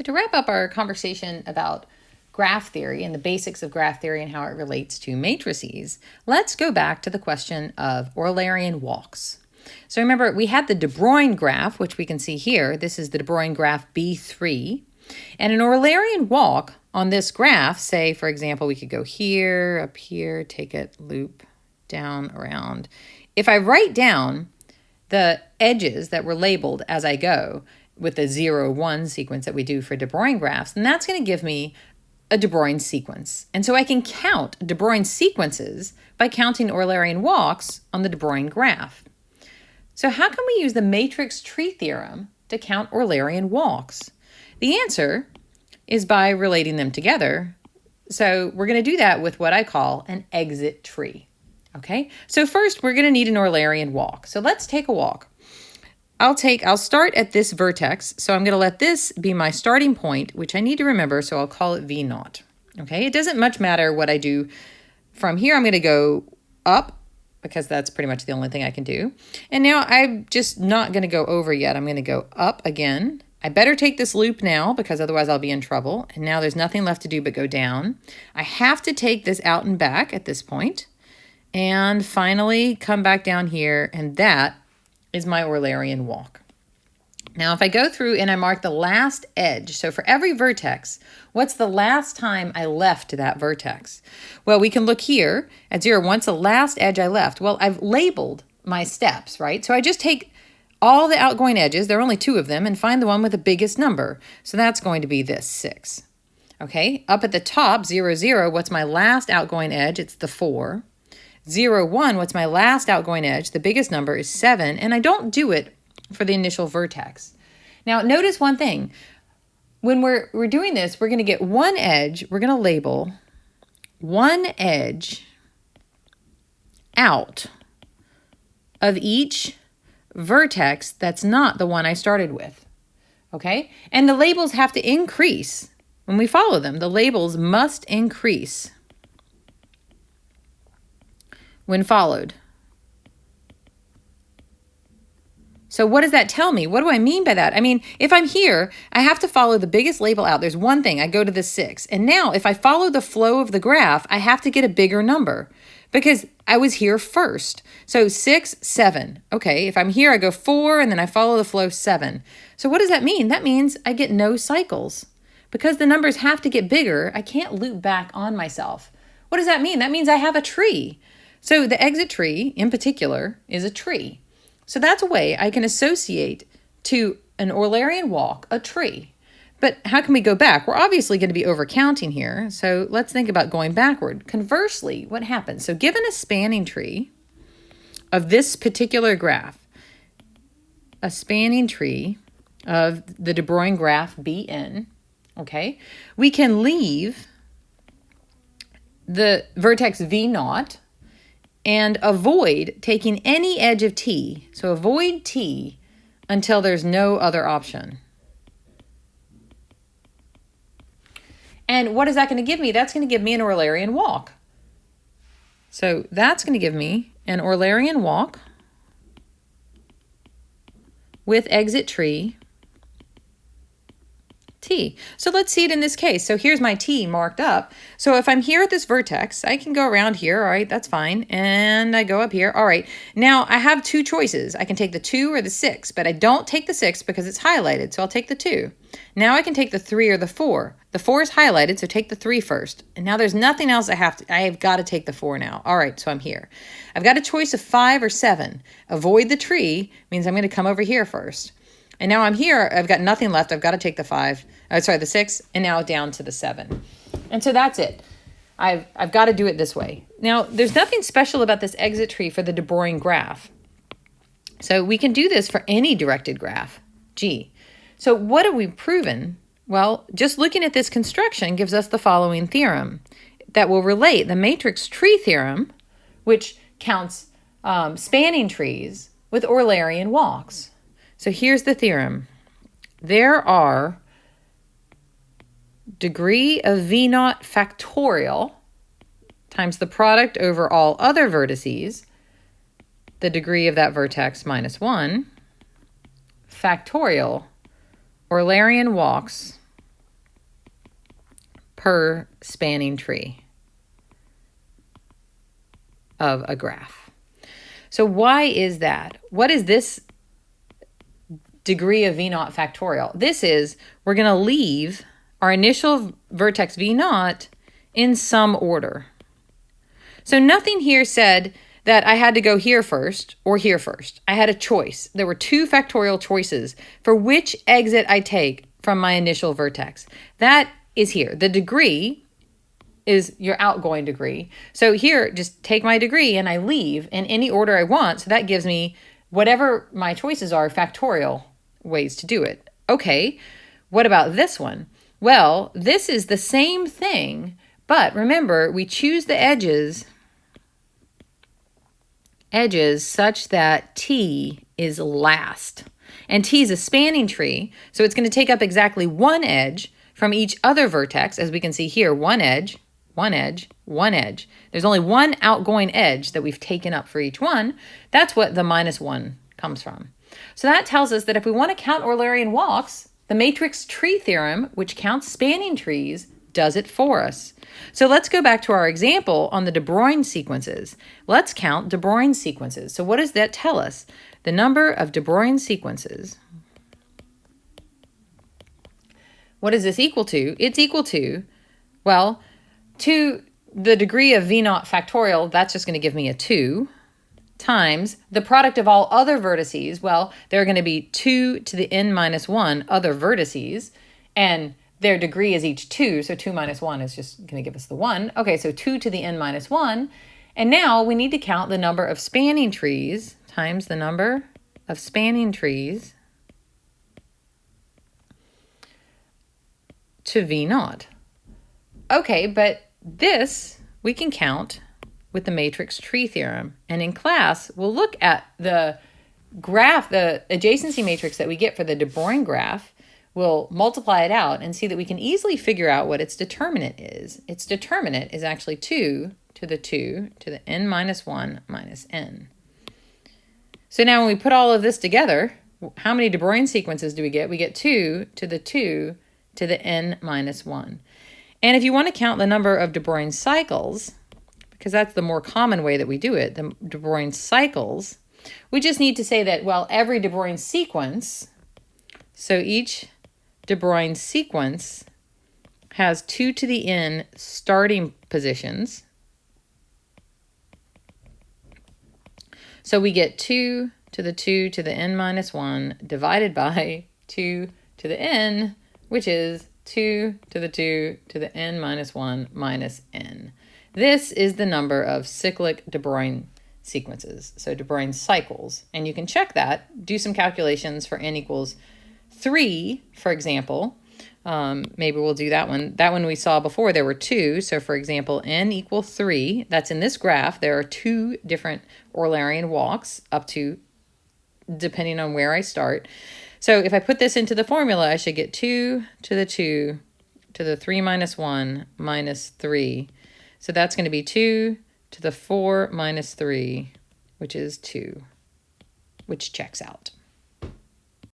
So to wrap up our conversation about graph theory and the basics of graph theory and how it relates to matrices, let's go back to the question of Eulerian walks. So remember, we had the De Bruijn graph, which we can see here. This is the De Bruijn graph B3. And an Eulerian walk on this graph, say, for example, we could go here, up here, take it, loop, down, around. If I write down the edges that were labeled as I go with the 0, 1 sequence that we do for De Bruijn graphs, then that's going to give me a De Bruijn sequence. And so I can count De Bruijn sequences by counting Eulerian walks on the De Bruijn graph. So how can we use the matrix tree theorem to count Eulerian walks? The answer is by relating them together. So we're going to do that with what I call an exit tree. Okay, so first we're going to need an Eulerian walk. So let's take a walk. I'll start at this vertex. So I'm going to let this be my starting point, which I need to remember. So I'll call it V0. Okay, it doesn't much matter what I do from here. I'm going to go up because that's pretty much the only thing I can do. And now I'm just not going to go over yet. I'm going to go up again. I better take this loop now because otherwise I'll be in trouble. And now there's nothing left to do but go down. I have to take this out and back at this point. And finally come back down here, and that is my Eulerian walk. Now, if I go through and I mark the last edge, so for every vertex, what's the last time I left that vertex? Well, we can look here at 0. What's the last edge I left? Well, I've labeled my steps, right? So I just take all the outgoing edges, there are only 2 of them, and find the one with the biggest number. So that's going to be this 6. Okay, up at the top, 0, 0, what's my last outgoing edge? It's the 4. 0, 1, what's my last outgoing edge? The biggest number is 7, and I don't do it for the initial vertex. Now, notice one thing. When we're doing this, we're going to get one edge. We're going to label one edge out of each vertex that's not the one I started with. Okay? And the labels have to increase when we follow them. The labels must increase when followed. So what does that tell me? What do I mean by that? I mean, if I'm here, I have to follow the biggest label out. There's one thing, I go to the 6. And now if I follow the flow of the graph, I have to get a bigger number because I was here first. So 6, 7. Okay, if I'm here, I go 4 and then I follow the flow 7. So what does that mean? That means I get no cycles. Because the numbers have to get bigger, I can't loop back on myself. What does that mean? That means I have a tree. So the exit tree, in particular, is a tree. So that's a way I can associate to an Eulerian walk a tree. But how can we go back? We're obviously going to be overcounting here. So let's think about going backward. Conversely, what happens? So given a spanning tree of this particular graph, a spanning tree of the De Bruijn graph Bn, okay, we can leave the vertex V0 and avoid taking any edge of t. So avoid t until there's no other option. And what is that going to give me? That's going to give me an Eulerian walk. So that's going to give me an Eulerian walk with exit tree t. So let's see it in this case. So here's my t marked up. So if I'm here at this vertex, I can go around here. All right, that's fine. And I go up here. All right. Now I have 2 choices. I can take the 2 or the 6, but I don't take the 6 because it's highlighted. So I'll take the 2. Now I can take the 3 or the 4. The 4 is highlighted, so take the 3 first. And now there's nothing else I have got to take the 4 now. All right, so I'm here. I've got a choice of 5 or 7. Avoid the tree means I'm going to come over here first. And now I'm here, I've got nothing left. I've got to take the 6, and now down to the 7. And so that's it. I've got to do it this way. Now, there's nothing special about this exit tree for the De Bruijn graph. So we can do this for any directed graph, G. So what have we proven? Well, just looking at this construction gives us the following theorem that will relate the matrix tree theorem, which counts spanning trees, with Eulerian walks. So here's the theorem. There are degree of V0 factorial times the product over all other vertices, the degree of that vertex minus 1, factorial Eulerian walks per spanning tree of a graph. So why is that? What is this degree of V naught factorial? This is, we're going to leave our initial vertex V naught in some order. So nothing here said that I had to go here first or here first. I had a choice. There were two factorial choices for which exit I take from my initial vertex. That is here. The degree is your outgoing degree. So here, just take my degree and I leave in any order I want. So that gives me whatever my choices are, factorial ways to do it. Okay, what about this one? Well, this is the same thing, but remember, we choose the edges such that T is last. And T is a spanning tree, so it's going to take up exactly one edge from each other vertex. As we can see here, one edge, one edge, one edge. There's only one outgoing edge that we've taken up for each one. That's what the -1 comes from. So that tells us that if we want to count Eulerian walks, the matrix tree theorem, which counts spanning trees, does it for us. So let's go back to our example on the de Bruijn sequences. Let's count de Bruijn sequences. So what does that tell us? The number of de Bruijn sequences. What is this equal to? It's equal to, well, to the degree of V naught factorial, that's just going to give me a 2, times the product of all other vertices. Well, there are going to be 2 to the n minus 1 other vertices, and their degree is each 2, so 2 minus 1 is just going to give us the 1. Okay, so 2 to the n minus 1. And now we need to count the number of spanning trees times the number of spanning trees to V naught. Okay, but this we can count with the matrix tree theorem. And in class, we'll look at the graph, the adjacency matrix that we get for the de Bruijn graph. We'll multiply it out and see that we can easily figure out what its determinant is. Its determinant is actually 2 to the 2 to the n minus 1 minus n. So now when we put all of this together, how many de Bruijn sequences do we get? We get 2 to the 2 to the n minus 1. And if you want to count the number of de Bruijn cycles, because that's the more common way that we do it, the de Bruijn cycles, we just need to say that, well, every de Bruijn sequence, so each de Bruijn sequence has 2 to the n starting positions. So we get 2 to the 2 to the n minus 1 divided by 2 to the n, which is 2 to the 2 to the n minus 1 minus n. This is the number of cyclic de Bruijn sequences, so de Bruijn cycles. And you can check that, do some calculations for n equals 3, for example. Maybe we'll do that one. That one we saw before, there were 2. So for example, n equal 3, that's in this graph. There are 2 different Eulerian walks up to, depending on where I start. So if I put this into the formula, I should get 2 to the 2 to the 3 minus 1 minus 3. So that's going to be 2 to the 4 minus 3, which is 2, which checks out.